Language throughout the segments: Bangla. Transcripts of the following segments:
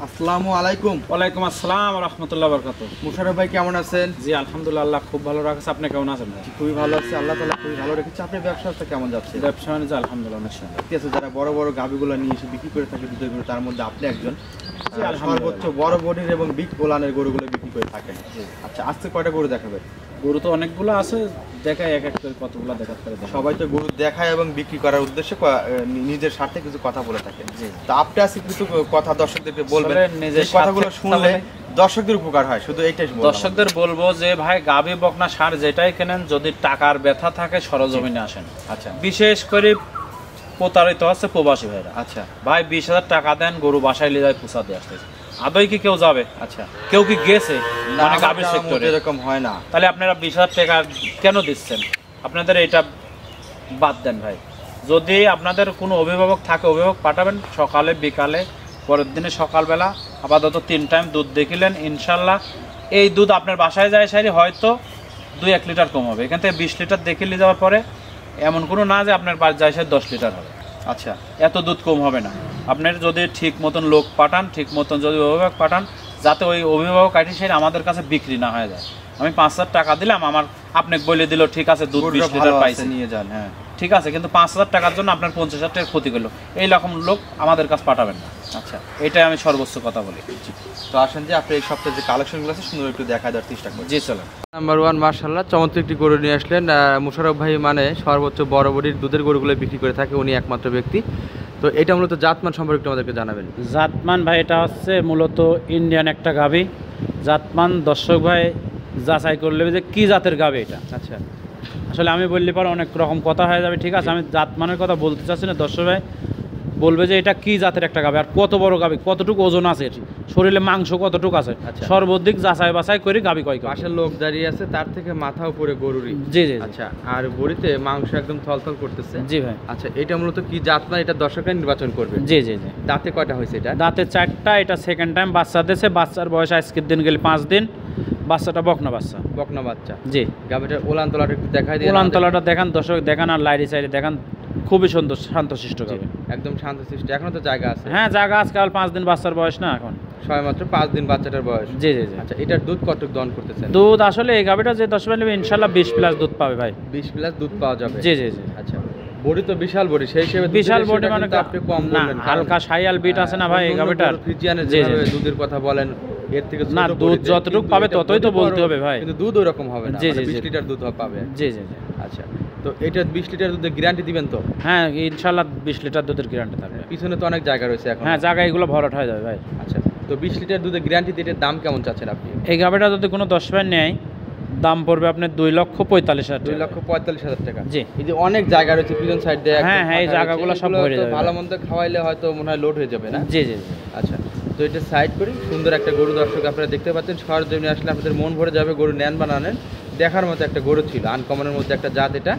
আসসালামু আলাইকুম। ওয়ালাইকুম আসসালাম ওয়া রাহমাতুল্লাহি ওয়া বারাকাতুহু। মুশাররফ ভাই কেমন আছেন? জি আলহামদুলিল্লাহ, খুব ভালো রাখছে। আপনি কেমন আছেন ভাই? খুবই ভালো আছি, আল্লাহ তাআলা খুবই ভালো রেখেছে। আপনার ব্যবসাটা কেমন যাচ্ছে? ব্যবসা বাণিজ্য আলহামদুলিল্লাহ অনেক সুন্দর। ঠিক আছে, যারা বড় বড় গাভীগুলো নিয়ে এসে বিক্রি করে থাকে দুধের গরু, তার মধ্যে আপনি একজন। জি, সর্বোচ্চ বড় বডির এবং বিগ ওলানের গরুগুলো বিক্রি করে থাকেন। আচ্ছা, আজকে কয়টা গরু দেখাবেন? গরু তো অনেকগুলো আছে, দেখাই এক এক করে কতগুলো দেখাতে পারে। সবাই তো গরু দেখায় এবং বিক্রি করার উদ্দেশ্যে নিজের স্বার্থে কিছু কথা বলে থাকেন। তো আপনি আজকে কিছু কথা দর্শকদেরকে বলবেন, নিজের কথাগুলো শুনলে দর্শকদের উপকার হয়, শুধু এইটাই বলবো। দর্শকদের বলবো যে ভাই গাভী বকনা ষাঁড় যেটাই কেনেন, যদি টাকার ব্যথা থাকে সরজমিনে আসেন। আচ্ছা, বিশেষ করে প্রতারিত হচ্ছে প্রবাসী ভাইরা। আচ্ছা ভাই 20,000 টাকা দেন, গরু বাসায় নিয়ে যায় পুষা দিয়ে আসতেছে। আদৌ কি কেউ যাবে? আচ্ছা, কেউ কি গেছে? না, মানে গাভীর সেক্টরে এরকম হয় না। তাহলে আপনারা 20,000 টাকা কেন দিচ্ছেন? আপনাদের এটা বাদ দেন ভাই। যদি আপনাদের কোনো অভিভাবক থাকে, অভিভাবক পাঠাবেন সকালে বিকালে, পরের দিনে সকালবেলা। আপাতত 3 টাইম দুধ দেখিলেন, ইনশাল্লাহ এই দুধ আপনার বাসায় যায় সারি হয়তো 2-1 লিটার কম হবে। এখান থেকে 20 লিটার দেখিলে যাওয়ার পরে এমন কোনো না যে আপনার বাড়ি যায় সারি 10 লিটার হবে। আচ্ছা, এত দুধ কম হবে না। আপনার যদি ঠিক মতন লোক পাঠান, ঠিক মতন যদি অভিভাবক পাঠান, যাতে ওই অভিভাবক আইটি সারি আমাদের কাছে বিক্রি না হয়ে যায়। আমি 5,000 টাকা দিলাম, আমার আপনাকে বলে দিল ঠিক আছে দুধ 20 লিটার পাইছে, নিয়ে যান। হ্যাঁ, ঠিক আছে, কিন্তু 5,000 টাকার জন্য আপনার 50,000 টাকা ক্ষতি করলো। এইরকম লোক আমাদের কাছে পাঠাবেন না। আচ্ছা, এটাই আমি সর্বোচ্চ কথা বলি। তো আসেন যে আপনি এই সপ্তাহে যে কালেকশনগুলো আছে সুন্দর একটু দেখা দেওয়ার চেষ্টা করুন। জি চলেন। নাম্বার 1 মাশাআল্লাহ চমৎকার একটি গরু নিয়ে আসলেন। মুশাররফ ভাই মানে সর্বোচ্চ বড় বডির দুধের গরুগুলো বিক্রি করে থাকে, উনি একমাত্র ব্যক্তি। তো এটা মূলত জাতমান সম্পর্কে একটু আমাদেরকে জানাবেন। জাতমান ভাই এটা হচ্ছে মূলত ইন্ডিয়ান একটা গাভী। জাতমান দর্শক ভাই যাচাই করলে যে কি জাতের গাভী এটা। আচ্ছা, আসলে আমি বললে পরে অনেক রকম কথা হয়ে যাবে, ঠিক আছে। আমি জাতমানের কথা বলতে চাচ্ছি না, দর্শক ভাই বলবে যে এটা কি জাতের একটা গাভী, আর কত বড় গাভী, কতটুকু ওজন আছে, শরীরে মাংস কতটুকু আছে, আচ্ছা। সর্বাধিক যাচাই বাছাই করে গাভী কয় কেজি। পাশের লোক দাঁড়িয়ে আছে, তার থেকে মাথা উপরে গরুরই। জি জি। আচ্ছা, আর বড়িতে মাংস একদম থলথল করতেছে। জি ভাই। আচ্ছা, এটা মূলত কি জাতমান, এটা দর্শকরা নির্বাচন করবে। জি জি জি। দাঁতে কয়টা হয়েছে এটা? দাঁতে 4টা। এটা সেকেন্ড টাইম বাচ্চা দিয়েছে। বাচ্চার বয়স আজকের দিন গেলে 5 দিন। বাচ্চাটা বকনা বাচ্চা। বকনা বাচ্চা। জি। গাভীটার উলান তলাটা একটু দেখাই দিন। উলান তলাটা দেখান দর্শক, দেখান আর লাইরি সাইডে দেখান। খুবই সুন্দর শান্তশিষ্ট গাভী, একদম শান্তশিষ্ট। এখনো তো জায়গা আছে। হ্যাঁ জায়গা আজকাল 5 দিন বাচ্চার বয়স না এখন, সবেমাত্র 5 দিন বাচ্চাটার বয়স। জি জি জি। আচ্ছা, এটার দুধ কতটুকু দহন করতেছেন? দুধ আসলে এই গাভীটা যে 10 নেবে ইনশাল্লাহ 20+ দুধ পাবে ভাই। 20+ দুধ পাওয়া যাবে। জি জি জি। আচ্ছা, বডি তো বিশাল বডি, সেই হিসেবে বিশাল বডি মানে আপনি কম না, বললেন। হালকা শাইয়াল বিট আছে না ভাই এই গাভীটার। ফ্রিজিয়ানের জি জি। যেভাবে দুধের কথা বলেন, এর থেকে না, ছোট দুধ বডিতে, যতটুকু কিন্তু পাবে এটা ততই তো বডি বলতে বড়, হবে ভাই। কিন্তু দুধ ওরকম হবে না। জি জি 20 জি। লিটার দুধ পাবে। জি জি জি। আচ্ছা, তো এটা 20 লিটার দুধের গ্যারান্টি দিবেন তো? হ্যাঁ ইনশাল্লাহ 20 লিটার দুধের গ্যারান্টি থাকবে। পিছনে তো অনেক জায়গা রয়েছে এখন। হ্যাঁ জায়গা এগুলো ভরাট হয়ে যাবে ভাই। আচ্ছা, তো 20 লিটার দুধের গ্যারান্টি দিয়ে এটার দাম কেমন চাচ্ছেন আপনি? এই গাভীটা যদি কোনো 10 ভাই নেয়, দাম পড়বে আপনার 2,45,000 টাকা। 2,45,000 টাকা। জি। এই যে অনেক জায়গা রয়েছে পিছন সাইড দিয়ে। হ্যাঁ, হ্যাঁ, এই জায়গাগুলো সব ভরে যাবে। ভালো মন্দ খাওয়াইলে হয়তো মনে হয় লোড হয়ে যাবে না? জি জি জি। আচ্ছা, তো এটা সাইড করি। সুন্দর একটা গরু দর্শক আপনারা দেখতে পাচ্ছেন, সরজমিনে আসলে আপনাদের মন ভরে যাবে। গরু নেন বা না নেন, দেখার মতো একটা গরু ছিল, আনকমনের মধ্যে একটা জাত এটা।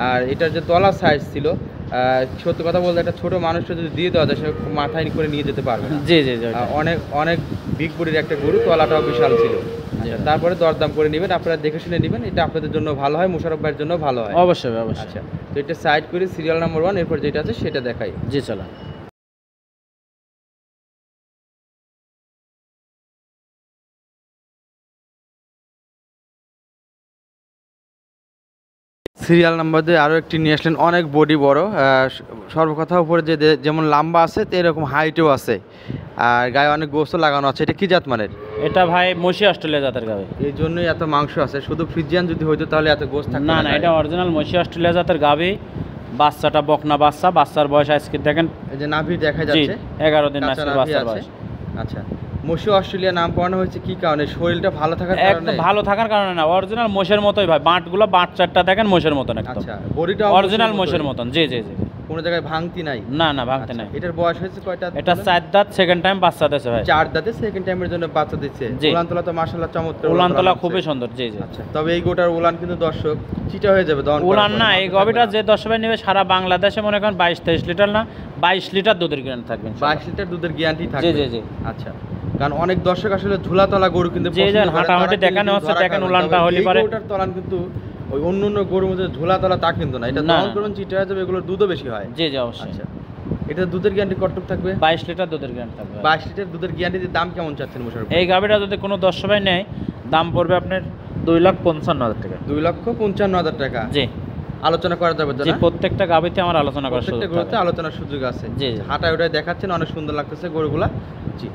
আর এটার যে তলা সাইজ ছিল, সত্যি কথা বলতে একটা ছোট মানুষটা যদি দিয়ে দেওয়া যায়, সে মাথায় করে নিয়ে যেতে পারবে না। জি জি জি। অনেক অনেক বিগ বডির একটা গরু, তলাটাও বিশাল ছিল। তারপরে দরদাম করে নেবেন, আপনারা দেখে শুনে নেবেন, এটা আপনাদের জন্য ভালো হয়, মুশাররফ ভাইয়ের জন্য ভালো হয়। অবশ্যই অবশ্যই। আচ্ছা, তো এটা সাইড করে সিরিয়াল নাম্বার 1, এরপর যেটা আছে সেটা দেখাই। জি চলো। সিরিয়াল নাম্বার দিয়ে আরও একটি নিয়ে আসলেন, অনেক বডি বড়। সর্বকথা উপরে যে যেমন লম্বা আছে, তো এরকম হাইটেও আছে, আর গায়ে অনেক গোস্ত লাগানো আছে। এটা কি জাত মানের? এটা ভাই মশি অস্ট্রেলিয়া জাতের গাভী। এই জন্যই এত মাংস আছে। শুধু ফ্রিজিয়ান যদি হইতো তাহলে এত গোস্ত থাকতো না না, এটা অরিজিনাল মশি অস্ট্রেলিয়া জাতের গাভী। বাচ্চাটা বকনা বাচ্চা। বাচ্চার বয়স আজকে দেখেন, এই যে নাভি দেখা যাচ্ছে, 11 দিন কাঁচা আজকে নাভি বাচ্চার আছে। বয়স। আচ্ছা, মশি অস্ট্রেলিয়া নাম পড়ানো হয়েছে কি কারণে? শরীরটা ভালো থাকার কারণে? একদম ভালো থাকার কারণে না, অরিজিনাল মোষের মতোই ভাই। বাঁটগুলো বাঁট 4টা দেখেন মোষের মতন একদম। আচ্ছা, বডিটা অরিজিনাল মোষের মতন। জি জি জি। কোনো জায়গায় ভাঙতি নাই? না না, ভাঙতে নাই। এটার বয়স হয়েছে কয়টা? এটা 4 দাঁত, সেকেন্ড টাইম বাচ্চা দিয়েছে ভাই। 4 দাঁতে সেকেন্ড টাইমের জন্য বাচ্চা দিচ্ছে। উলানতলা তো মাশাআল্লাহ চমৎকার। উলানতলা খুবই সুন্দর। জি জি। আচ্ছা, তবে এই গোটার উলান কিন্তু দর্শক চিটা হয়ে যাবে দহন করার উলান পরে। না, এই গাভীটা যে 10 ভাই নেবে সারা বাংলাদেশে মনে করেন 22-23 লিটার না, 22 লিটার দুধের গ্যারান্টি থাকবে। 22 লিটার দুধের গ্যারান্টি থাকবে। জি জি জি। আচ্ছা, কারণ অনেক দর্শক আসলে ঝুলাতলা গরু কিন্তু যে হাঁটাহাঁটি দেখানো হচ্ছে, দেখেন উলানটা হলি পারে। গোটার তলান কিন্তু ওই অন্য অন্য গরুর মধ্যে ঝুলাতলা তা কিন্তু না। এটা দহন করুন চিটা হয়ে যাবে, এগুলোর দুধও বেশি হয়। জি জি অবশ্যই। আচ্ছা, এটা দুধের গ্যারান্টি কতটুকু থাকবে? 22 লিটার দুধের গ্যারান্টি থাকবে। 22 লিটার দুধের গ্যারান্টির দাম কেমন চাচ্ছেন মোশাররফ? এই গাভীটা যদি কোনো দর্শক ভাই নেয় দাম পড়বে আপনার 2,55,000 টাকা। 2,55,000 টাকা। জি, আলোচনা করা যাবে তো জি, না? প্রত্যেকটা গাভীতে আমার আলোচনা করার সুযোগ প্রত্যেকটা গরুতে থাকবে। আলোচনার সুযোগ আছে। জি, জি। হাঁটায় ওটাই দেখাচ্ছেন, অনেক সুন্দর লাগতেছে গরুগুলা। জি,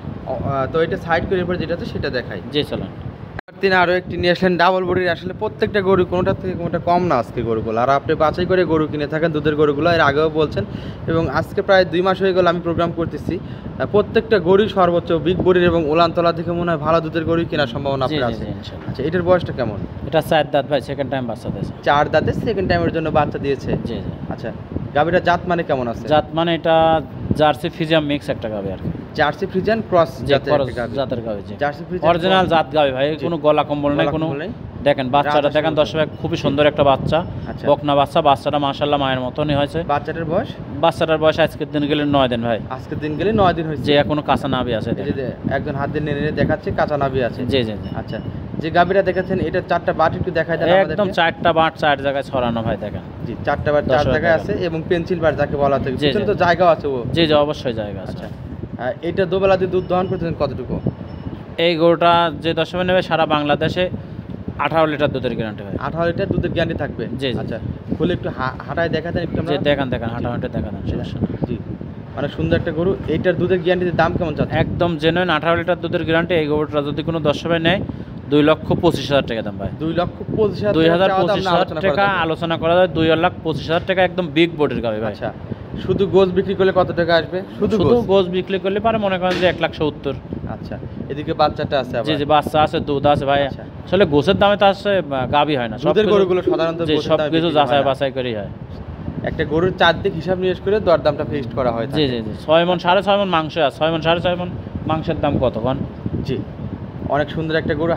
তো এটা সাইড করে এরপর যেটা আছে সেটা দেখাই। জি চলেন। তিনি আরও একটি নিয়ে আসলেন ডাবল বডির। আসলে প্রত্যেকটা গরু কোনোটা থেকে কোনোটা কম না আজকে গরুগুলো। আর আপনি বাছাই করে গরু কিনে থাকেন দুধের গরুগুলো, এর আগেও বলছেন, এবং আজকে প্রায় 2 মাস হয়ে গেল আমি প্রোগ্রাম করতেছি। প্রত্যেকটা গরুই সর্বোচ্চ বিগ বডির এবং উলানতলা থেকে মনে হয় ভালো দুধের গরুই কেনার সম্ভাবনা জি, আপনার জি, আছে। জি, ইনশাআল্লাহ। আচ্ছা, এটার বয়সটা কেমন? এটা 4 দাঁত ভাই, সেকেন্ড টাইম বাচ্চা দিয়েছে। 4 দাঁতে সেকেন্ড টাইমের জন্য বাচ্চা দিয়েছে। জি, জি। আচ্ছা, গাভীটা জাত মানে কেমন আছে? জাত মানে এটা জার্সি ফিজিয়াম মিক্স একটা গাভী আর কি। জার্সি ফ্রিজিয়ান ক্রস জাতের একটা গাভী। জাতের গাভী, জি। জার্সি ফ্রিজিয়ান অরিজিনাল জাত গাভী ভাই, জি। কোনো গলা কম্বল নাই, গলা কোনো কম্বল নেই। দেখেন বাচ্চাটা রাজা দেখেন শুরু দর্শক ভাই, খুবই সুন্দর একটা বাচ্চা, আচ্ছা। বকনা বাচ্চা। বাচ্চাটা মাশাআল্লাহ মায়ের মতনই হয়েছে। বাচ্চাটার বয়স? বাচ্চাটার বয়স আজকের দিন গেলে 9 দিন ভাই। আজকের দিন গেলে 9 দিন হয়েছে। যে এখনো কাঁচা নাভি আছে এই দেখেন। যে একজন হাত দিয়ে নেড়ে নেড়ে দেখাচ্ছে কাঁচা নাভি আছে। জি, জি, জি। আচ্ছা, যে গাভীটা দেখাচ্ছেন এটা 4টা বাট একটু দেখাই দেন আমাদেরকে। একদম 4টা বাট 4 জায়গায় ছড়ানো ভাই দেখেন। জি, 4টা বাট 4 দর্শক জায়গায় দেখেন। আছে এবং পেন্সিল বার যাকে বলা হয়। জি, পিছনে জি। তো জায়গাও আছে ও। জি, জি, অবশ্যই জায়গা আছে। আচ্ছা, এটা দুবেলা দিয়ে দুধ দহন করতেছেন কতটুকু? এই গরুটা যে দর্শক নেবে সারা বাংলাদেশে 18 লিটার দুধের গ্যারান্টি ভাই। 18 লিটার দুধের গ্যারান্টি থাকবে। জি, জি। আচ্ছা, খুলে একটু হাঁটায় দেখা দেন একটু আমরা। যে দেখেন হাঁটা দেখা দেন সমস্যা নেই। জি, অনেক সুন্দর একটা গরু। এইটার দুধের গ্যারান্টির দাম কেমন চাচ্ছেন? একদম জেনুইন 18 লিটার দুধের গ্যারান্টি। এই গরুটা যদি কোনো দর্শক ভাই নেয় 2,25,000 টাকা দাম ভাই। 2,25,000 2,25,000 টাকা আলোচনা করা যায়। 2,25,000 টাকা একদম বিগ বডির গাভী ভাই। আচ্ছা, শুধু গোছ বিক্রি করলে কত টাকা আসবে? শুধু শুধু গোছ? গোছ বিক্রি করলে পারে মনে করেন যে 1,70,000। আচ্ছা, এদিকে বাচ্চাটা আছে আবার। জি, জি, বাচ্চা আছে, দুধ আছে ভাই। আচ্ছা। আসলে গোছের দামে তো আসছে গাভী হয় না, দুধের গরুগুলো সাধারণত যে গোছের সব দামে কিছু বিক্রি হয় যাচাই না। বাছাই করেই হয়। একটা গরুর চারদিক হিসাব নিয়েশ করে দরদামটা ফিক্সড করা হয় জি, থাকে। জি, জি। 6 মণ 6.5 মণ মাংস আছে, 6 মণ 6.5 মণ মাংসের দাম কত কোন? জি, অনেক সুন্দর একটা গরু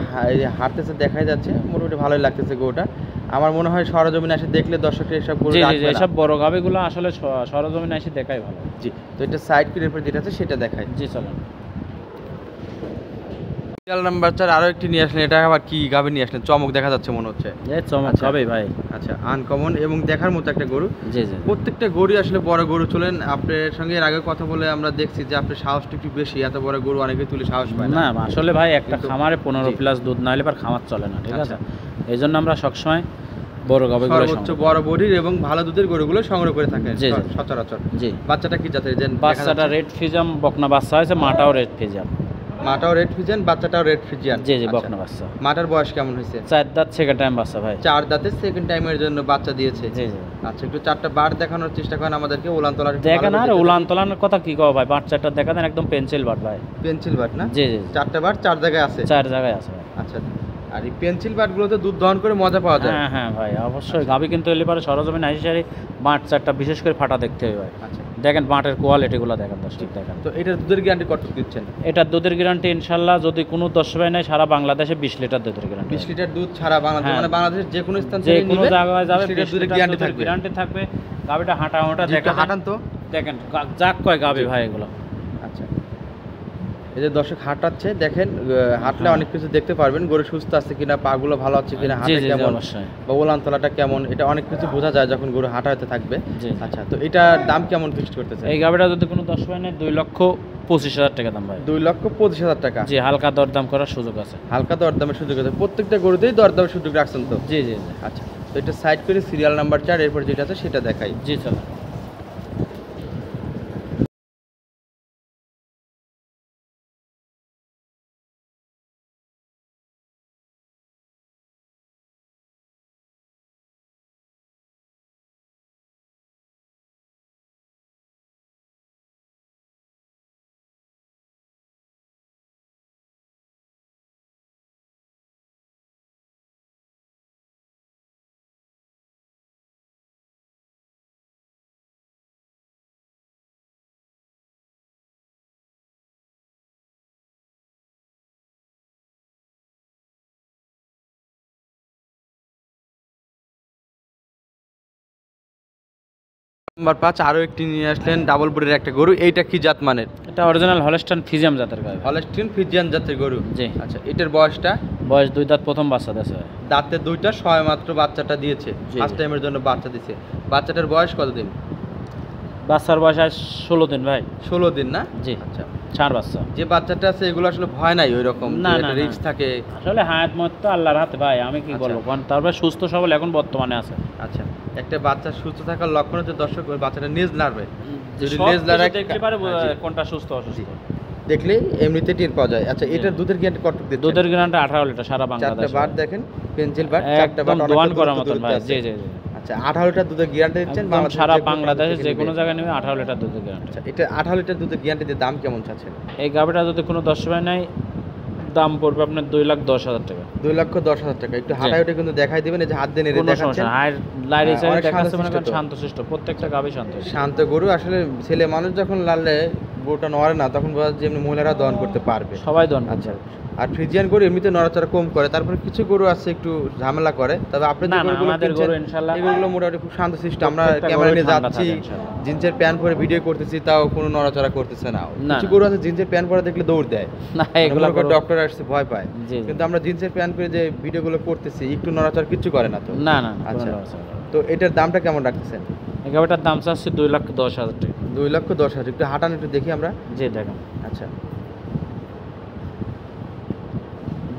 হাঁটতেছে, দেখাই যাচ্ছে, মোটামুটি ভালোই লাগতেছে গরুটা। আমার মনে হয় সরজমিনে এসে দেখলে দর্শকরা এসব গরু জি, জি, জি, রাখবে না। এসব বড় গাভীগুলো আসলে সরজমিনে এসে দেখাই ভালো। জি, তো এটা সাইড করে এরপর যেটা আছে সেটা দেখাই। জি চলেন। সিরিয়াল নাম্বার 4 আরো একটি নিয়ে আসলেন। এটা আবার কি গাভী নিয়ে আসলেন? চমক দেখা যাচ্ছে মনে হচ্ছে। এই চমক আচ্ছা। গাভী ভাই। আচ্ছা, আনকমন এবং দেখার মতো একটা গরু। জি, জি। প্রত্যেকটা গরুই আসলে বড় গরু। চলেন আপনার সঙ্গে এর আগে কথা বলে আমরা দেখছি যে আপনার সাহসটা একটু বেশি, এত বড় গরু অনেকে তুলে সাহস পায় না আসলে ভাই একটা কিন্তু- খামারে 15 জি। প্লাস দুধ না হলে পর খামার চলে না, ঠিক আছে? আচ্ছা। এই জন্য আমরা সবসময় বড় গাভীগুলো সর্বোচ্চ বড় বডির এবং ভালো দুধের গরুগুলো সংগ্রহ করে থাকেন জি, জি। সচরাচর। জি। বাচ্চাটা কি জাতের? যে বাচ্চাটা রেড ফিজাম বকনা বাচ্চা হয়েছে, মাটাও রেড ফিজাম। মাটাও রেড ফ্রিজিয়ান, বাচ্চাটাও রেড ফ্রিজিয়ান। জি, জি, আচ্ছা। বকনা বাচ্চা। মাটার বয়স কেমন হয়েছে? 4 দাঁত সেকেন্ড টাইম বাচ্চা ভাই। 4 দাঁতে সেকেন্ড টাইমের জন্য বাচ্চা দিয়েছে। জি, জি। আচ্ছা, একটু 4টা বার দেখানোর চেষ্টা করেন আমাদেরকে। উলান তলার দেখেন আর উলান তোলানোর কথা কি কও ভাই, বাচ্চাটা দেখা দেন একদম পেন্সিল বাট ভাই। পেন্সিল বাট না? জি, জি। 4টা বার 4 জায়গায় আছে। 4 জায়গায় আছে ভাই। আচ্ছা, আর এই পেন্সিল বাটগুলোতে দুধ দহন করে মজা পাওয়া যায়। হ্যাঁ, হ্যাঁ ভাই, অবশ্যই গাভী কিন্তু এলে পারে সরজমিনে আইসি সারি বাট 4টা বিশেষ করে ফাটা দেখতে হবে ভাই। আচ্ছা, দেখেন বাটের কোয়ালিটিগুলো দেখেন দর্শক দেখেন। তো এটার দুধের গ্যারান্টি কতটুকু দিচ্ছেন? এটার দুধের গ্যারান্টি ইনশাল্লাহ যদি কোনো দর্শক ভাই নেয় সারা বাংলাদেশে 20 লিটার দুধের গ্যারান্টি। 20 লিটার দুধ ছাড়া বাংলাদেশ, হ্যাঁ। মানে বাংলাদেশের যে কোনো স্থান যে থেকে কোনো নিবে জায়গায় যাবে 20 লিটার 20 দুধের লিটার গ্যারান্টি দুধের থাকবে। গ্যারান্টি থাকবে। গাভীটা হাঁটা একটু দেখেন হাঁটান তো। দেখেন যাক কয় গাভী ভাই এগুলো। আচ্ছা, এই যে দর্শক হাঁটাচ্ছে দেখেন, হাঁটলে হ্যাঁ। অনেক কিছু দেখতে পারবেন, গরু সুস্থ আছে কিনা, পাগুলো ভালো আছে কিনা, জি, হাঁটে জি, জি, কেমন, অবশ্যই। বা ওলান তলাটা কেমন, এটা অনেক কিছু বোঝা যায় যখন গরু হাঁটাতে থাকবে। জি। আচ্ছা, তো এটার দাম কেমন ফিক্সড করতেছে? এই গাভীটা যদি কোনো দর্শক ভাই নেয় 2,25,000 টাকা দাম ভাই। 2,25,000 টাকা। জি, হালকা দরদাম করার সুযোগ আছে। হালকা দরদামের সুযোগ আছে, প্রত্যেকটা গরুতেই দরদামের সুযোগ রাখছেন তো? জি, জি, জি। আচ্ছা, তো এটা সাইড করে সিরিয়াল নাম্বার 4 এরপর যেটা আছে সেটা দেখাই। জি চলো। নাম্বার 5 আরো একটি নিয়ে আসলেন ডাবল বডির একটা গরু। এইটা কি জাত মানের? এটা অরিজিনাল হলস্টাইন ফিজিয়াম জাতের গাভী। হলস্টিন ফ্রিজিয়ান জাতের গরু। জি। আচ্ছা, এটার বয়সটা? বয়স 2 দাঁত প্রথম বাচ্চা দিয়েছে। দাঁতে 2টা, সবে মাত্র বাচ্চাটা দিয়েছে। জি, ফার্স্ট জি। টাইমের জন্য বাচ্চা দিয়েছে। বাচ্চাটার বয়স কতদিন? বাচ্চার বয়স আজ 16 দিন ভাই। 16 দিন না? জি আচ্ছা, ষাঁড় বাচ্চা। যে বাচ্চাটা আছে এগুলো আসলে ভয় নাই ওই রকম, না, যে না, একটা না। রিস্ক থাকে। আসলে হায়াত মত তো আল্লাহর হাতে ভাই, আমি কি আচ্ছা। বলবো কারণ তারপরে সুস্থ সবল এখন বর্তমানে আছে। আচ্ছা, একটা বাচ্চা সুস্থ থাকার লক্ষণ হচ্ছে দর্শক ওই বাচ্চাটা নিজ নাড়বে, যদি সব লেজ কিছু নাড়ায় দেখতে পারে হ্যাঁ, জি। কোনটা সুস্থ অসুস্থ। দেখলেই এমনিতে টের পাওয়া যায়। আচ্ছা, জি। এটার দুধের গ্যারান্টি কত দিচ্ছেন? দুধের গ্রান্ট 18 লিটার সারা চারটা বাংলাদেশে। বার দেখেন, পেন্সিল বার, চারটা বার একদম অনেকটা দোয়ান করার দূরত্ব মতন ভাই। আছে। জি জি জি। আচ্ছা, 18 লিটার দুধের গ্যারান্টি দিচ্ছেন একদম বাংলাদেশের সারা যে কোনো প্রান্ত বাংলাদেশে থেকে যে নিবে। কোনো জায়গায় নেবে 18 লিটার দুধের গ্রান্ট। আচ্ছা, এটা 18 লিটার দুধের গ্যারান্টি দিয়ে দাম কেমন চাচ্ছেন? এই গাভিটা যদি কোনো 10 ভাই নাই, দাম পড়বে আপনার 2,10,000 টাকা। 2,10,000 টাকা। একটু জি। হাঁটাই ওটা কিন্তু দেখাই দিবেন, এই যে হাত দিয়ে নেড়ে কোনো দেখাচ্ছেন। সমস্যা না। আর লাইরি হ্যাঁ, সাইড অনেক দেখাচ্ছে মনে করেন শান্তশিষ্ট তো। শান্তশিষ্ট, প্রত্যেকটা গাভি শান্তশিষ্ট। শান্ত গরু আসলে ছেলে মানুষ যখন লাললে গরুটা নড়ে না, তখন বোঝা যায় যে এমনি মহিলারা দহন করতে পারবে। সবাই দন। আচ্ছা, আর ফ্রিজিয়ান গরু এমনিতে নড়াচড়া কম করে, তারপরে কিছু গরু আছে একটু ঝামেলা করে, তবে আপনি যে না, না, গরুগুলো আমাদের কিনছেন, গরু ইনশাআল্লাহ এগুলো মোটামুটি খুব শান্তশিষ্ট। আমরা প্রত্যেকটা ক্যামেরা গরুই নিয়ে ঠান্ডা যাচ্ছি, থাকে ইনশাআল্লাহ। জিন্সের প্যান্ট পরে ভিডিও করতেছি, তাও কোনো নড়াচড়া করতেছে না। না, কিছু না। গরু আছে জিন্সের প্যান্ট পরে দেখলে দৌড় দেয়, না এগুলো ডক্টর আসছে ভয় পায়। জি, জি। কিন্তু আমরা জিন্সের প্যান্ট পরে যে ভিডিওগুলো করতেছি, একটু নড়াচড়া কিছু করে না তো। না না আচ্ছা, আচ্ছা। তো এটার দামটা কেমন রাখতেছেন? এই গাভিটার দাম চাচ্ছি 2,10,000 টাকা। 2,10,000। একটু হাঁটান, একটু দেখি আমরা। জি দেখেন। আচ্ছা,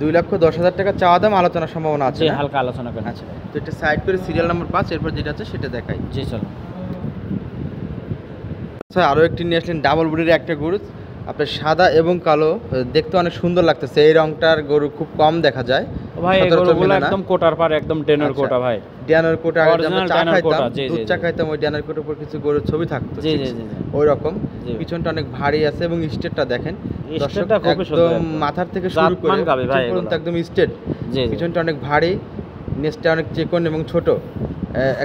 2,10,000 টাকা চাওয়া দাম, আলোচনার সম্ভাবনা আছে জি না? হালকা আলোচনা করেন। আচ্ছা, তো এটা সাইড করে সিরিয়াল নাম্বার 5, এরপর যেটা আছে সেটা দেখাই। জি চলো। আচ্ছা, আরও একটি নিয়ে আসলেন ডাবল বডির একটা গরু, আপনার সাদা এবং কালো, দেখতে অনেক সুন্দর লাগতেছে। এই রংটার গরু খুব কম দেখা যায় ভাই এই সচরাচর গরুগুলো মেলে না। একদম কোটার পার, একদম ডেনের আচ্ছা। কোটা ভাই। ড্যানার কোটা, আগে যে আমরা Original চা ড্যানার খাইতাম, কোটা, জি, দুধ জি, চা জি। খাইতাম, ওই ড্যানার কোটার উপর কিছু গরুর ছবি থাকতো, জি, ঠিক জি, আছে? জি, জি। ওই রকম। জি। পিছনটা অনেক ভারী আছে এবং স্টেটটা দেখেন দর্শক, স্টেটটা খুবই সুন্দর একদম একদম। মাথার থেকে শুরু করে জাতমান গাভী ভাই পিছন পর্যন্ত এগুলো। একদম স্টেট। জি জি। পিছনটা অনেক ভারী, নেসটা অনেক চিকন এবং ছোট।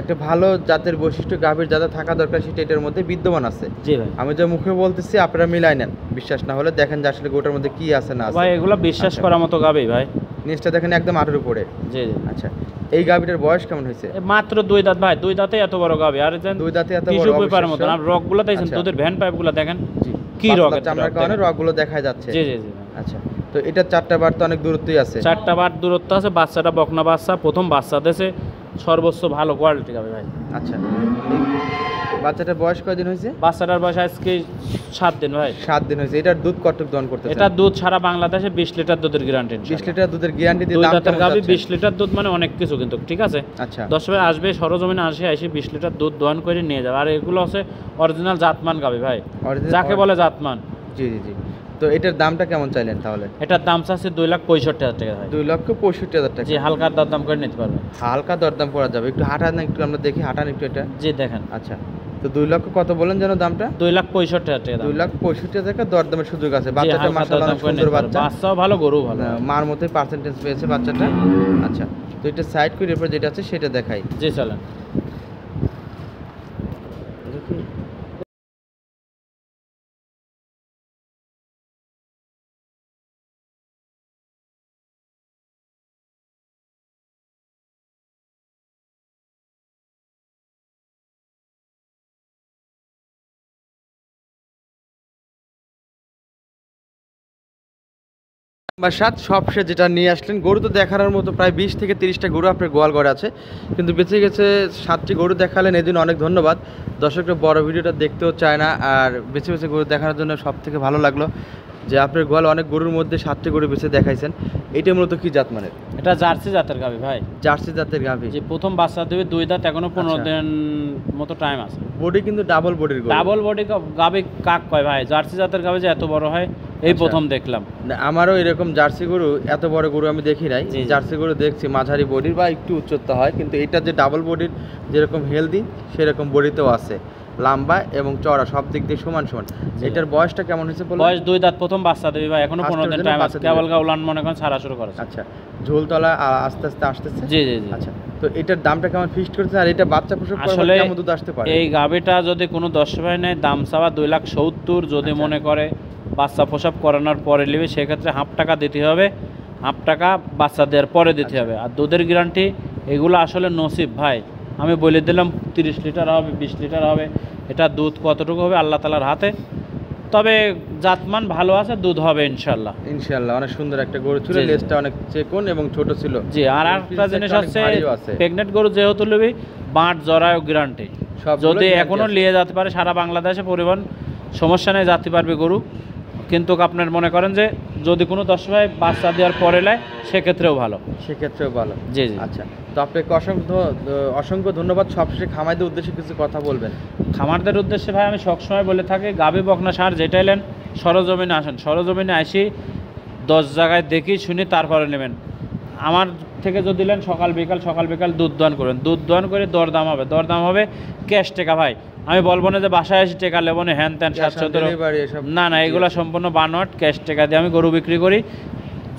একটা ভালো জাতের বৈশিষ্ট্য গাভীর যাতে থাকা দরকার সেটা এটার মধ্যে বিদ্যমান আছে। জি ভাই। আমি যে মুখে বলতেছি আপনারা মিলাই নেন, বিশ্বাস না হলে দেখেন যে আসলে গোটার মধ্যে কি আছে না আছে। ভাই এগুলো বিশ্বাস আচ্ছা। করার মতো গাভি ভাই। নেসটা দেখেন একদম 8-এর উপরে। জি জি। আচ্ছা, এই গাভীটার বয়স কেমন হয়েছে? এ মাত্র 2 দাঁত ভাই, 2 দাঁতে এত বড় গাভি। আর যেন দুই দাঁতে এত বড় টিস্যু পেপারের অবিশ্বাস্য। মতন। আর রগগুলো দেখেন, আচ্ছা। দুধের ভ্যান পাইপগুলো দেখেন জি, কি পাতলা রগ এত চামড়ার রগ কারণে দেখেন। রগগুলো দেখা যাচ্ছে। জি জি জি। আচ্ছা, তো এটা 4টা বার তো অনেক দূরত্বই আছে। 4টা বার দূরত্ব আছে। বাচ্চাটা বকনা বাচ্চা, প্রথম বাচ্চা দেশে, সর্বোচ্চ ভালো কোয়ালিটি গাভি ভাই। আচ্ছা, এই বাচ্চাটার বয়স কয়দিন হয়েছে? বাচ্চাটার বয়স আজকে 7 দিন ভাই। 7 দিন হয়েছে। এটার দুধ কতটুকু দহন করতেছে? এটা দুধ সারা বাংলাদেশে 20 লিটার দুধের গ্যারান্টি। 20 লিটার দুধের গ্যারান্টি দিয়ে 2 দাম দাঁতের কেমন গাভি যাচ্ছে? 20 লিটার দুধ মানে অনেক কিছু কিন্তু, ঠিক আছে? আচ্ছা, 10 ভাই আসবে সরজমিনে এসে 20 লিটার দুধ দহন করে নিয়ে যাবে। আর এগুলো আছে অরিজিনাল জাতমান গাভি ভাই, Original- যাকে বলে জাতমান। জি জি জি। তো এটার দামটা কেমন চাইলেন তাহলে? এটার দাম চাচ্ছে 2,65,000 টাকা ভাই। 2,65,000 টাকা। জি হালকা দরদাম করে নিতে পারবে। হালকা দরদাম করা যাবে। একটু হাঁটান না, একটু আমরা দেখি, হাঁটান একটু এটা। জি দেখেন। আচ্ছা, তো 2 লক্ষ কত বলেন যেন দামটা? 2,65,000 টাকা দাম। 2,65,000 টাকা দরদামের সুযোগ আছে। জি, বাচ্চাটা হালকা মাশাআল্লাহ দরদাম অনেক করে সুন্দর নিতে পারবে। বাচ্চা। বাচ্চাও ভালো, গরু ভালো। মার মতোই পার্সেন্টেজ পেয়েছে বাচ্চাটা। আচ্ছা, তো এটা সাইড করে এরপর যেটা আছে সেটা দেখাই। জি চলেন। বা 7 সবশেষ যেটা নিয়ে আসলেন, গরু তো দেখানোর মতো প্রায় 20 থেকে 30টা গরু আপনার গোয়াল ঘরে আছে, কিন্তু বেঁচে গেছে 7টি গরু দেখালেন, এই জন্য অনেক ধন্যবাদ। দর্শকরা বড় ভিডিওটা দেখতেও চায় না, আর বেছে বেছে গরু দেখানোর জন্য সব থেকে ভালো লাগলো যে আপনার গোয়াল অনেক গরুর মধ্যে 7টি গরু বেছে দেখাইছেন। এটা মূলত কি জাত মানের? এটা জার্সি জাতের গাভি ভাই। জার্সি জাতের গাভী। যে প্রথম বাচ্চা দেবে 2 দাঁত, এখনো 15 আচ্ছা। দিন মতো টাইম আছে। বডি কিন্তু ডাবল বডির গরু। ডাবল বডি গাভি কাক কয় ভাই? জার্সি জাতের গাভি যে এত বড় হয় এই আচ্ছা। প্রথম দেখলাম। না, আমারও এরকম জার্সি গরু, এত বড় গরু আমি দেখি নাই। জি, জি। জার্সি গরু দেখছি মাঝারি বডির বা একটু উচ্চতা হয়, কিন্তু এটা যে ডাবল বডির যেরকম হেলদি সেরকম বডিতেও আছে, লম্বা এবং চওড়া, সব দিক দিয়ে সমান সমান। জি। এটার বয়সটা কেমন হয়েছে বলুন? বয়স 2 দাঁত, প্রথম বাচ্চা দেবে ভাই, এখনো 15 দিন ফার্স্টের টাইম জন্য আছে। বাচ্চা কেবল দিবে। গাউলান মনে করেন ছাড়া শুরু করেছে। আচ্ছা, ঝোলতলা আস্তে আস্তে আসতেছে। জি জি জি। আচ্ছা, তো এটার দামটা কেমন ফিক্সড করেছে, আর এটা বাচ্চা প্রসব করার পর আসলে কেমন দুধ আসতে পারে? এই গাভিটা যদি কোনো 10 ভাই নেয়, দাম চাওয়া 2,70,000। যদি আচ্ছা। মনে করে বাচ্চা প্রসব করানোর পরে নেবে, সেক্ষেত্রে হাফ টাকা দিতে হবে, হাফ টাকা বাচ্চা দেওয়ার পরে দিতে আচ্ছা। হবে। আর দুধের গ্যারান্টি এগুলো আসলে নসিব ভাই। আমি বলে দিলাম 30 লিটার হবে, 20 লিটার হবে, এটা দুধ কতটুকু হবে আল্লাহ তাআলার হাতে। তবে জাতমান ভালো আছে, দুধ হবে ইনশাল্লাহ। ইনশাআল্লাহ। অনেক সুন্দর একটা গরু ছিল, জি, জি। লেজটা অনেক চিকন এবং ছোট ছিল। জি, আর একটা জিনিস অনেক হচ্ছে ভারীও আছে। প্রেগনেন্ট গরু যেহেতু নেবে, বাঁট জরায়ু গ্যারান্টি। যদি এখনো নিয়ে যেতে পারে সারা বাংলাদেশে পরিবহন সমস্যা নেই, যেতে পারবে গরু। কিন্তু আপনার মনে করেন যে যদি কোনো দর্শক ভাই বাচ্চা দেওয়ার পরে নেয় সেক্ষেত্রেও ভালো। সেক্ষেত্রেও ভালো। জি জি। আচ্ছা, তো আপনাকে অসংখ্য ধন্যবাদ। সবশেষে খামারদের উদ্দেশ্যে কিছু কথা বলবেন। খামারদের উদ্দেশ্যে ভাই আমি সবসময় বলে থাকি, গাভী বকনা ষাঁড় যেটা এলেন সরজমিনে আসেন, সরজমিনে আসি 10 জায়গায় দেখি শুনি তারপরে নেবেন। আমার থেকে যদি নেন সকাল বিকাল দুধ দোয়ান করবেন, দুধ দোয়ান করে দরদাম হবে ক্যাশ টাকা ভাই। আমি বলবো না যে বাসায় এসে টাকা নেবো না হ্যান ত্যান 700, না এগুলো সম্পূর্ণ বানোয়াট। ক্যাশ টাকা দিয়ে আমি গরু বিক্রি করি।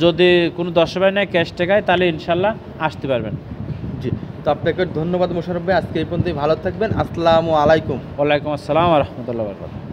যদি কোনো দর্শক ভাই নেয় ক্যাশ টাকায় তাহলে ইনশাল্লাহ আসতে পারবেন। জি, তো আপনাকে ধন্যবাদ মোশাররফ ভাই। আজকে এই পর্যন্তই, ভালো থাকবেন। আসসালামু আলাইকুম। ওয়ালাইকুম আসসালাম ওয়া রাহমাতুল্লাহি ওয়া বারাকাতুহু।